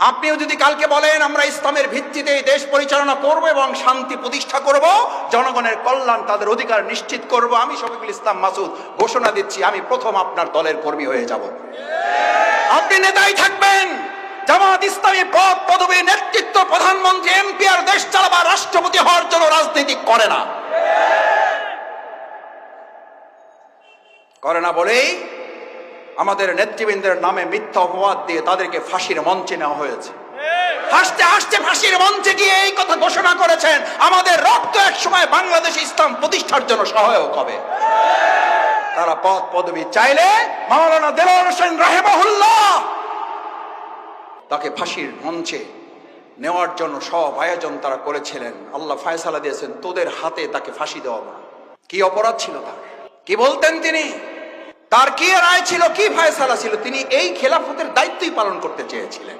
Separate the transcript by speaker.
Speaker 1: আপনিও যদি কালকে বলেন আমরা ইসলামের ভিত্তিতে দেশ পরিচালনা করব এবং শান্তি প্রতিষ্ঠা করব, জনগণের কল্যাণ তাদের অধিকার নিশ্চিত করব, আমি শফিকুল ইসলাম মাসুদ ঘোষণা দিচ্ছি আমি প্রথম আপনার দলের কর্মী হয়ে যাব। আপনি নেতাই থাকবেন। জামাত ইসলামী পদ পদবী নেতৃত্ব প্রধানমন্ত্রী এমপি আর দেশ চালাবা রাষ্ট্রপতি হওয়ার জন্য রাজনীতি করে না বলেই আমাদের নেতৃবৃন্দের নামে মিথ্যা অপবাদ দিয়ে তাদেরকে ফাঁসির মঞ্চে নেওয়া হয়েছে। হাসতে হাসতে ফাঁসির মঞ্চে গিয়ে এই কথা ঘোষণা করেছেন আমাদের রক্ত এক সময় বাংলাদেশে ইসলাম প্রতিষ্ঠার জন্য সহায়ক হবে। তারা পদ পদবী চাইলে মাওলানা দেলোয়ার হোসেন রাহিমাহুল্লাহ তাকে ফাঁসির মঞ্চে নেওয়ার জন্য সব আয়োজন তারা করেছিলেন। আল্লাহ ফয়সালা দিয়েছেন তোদের হাতে তাকে ফাঁসি দেওয়া না। কি অপরাধ ছিল তার? কি বলতেন তিনি? তার কি রায় ছিল, কি ফয়সালা ছিল? তিনি এই খেলাফতের দায়িত্বই পালন করতে চেয়েছিলেন।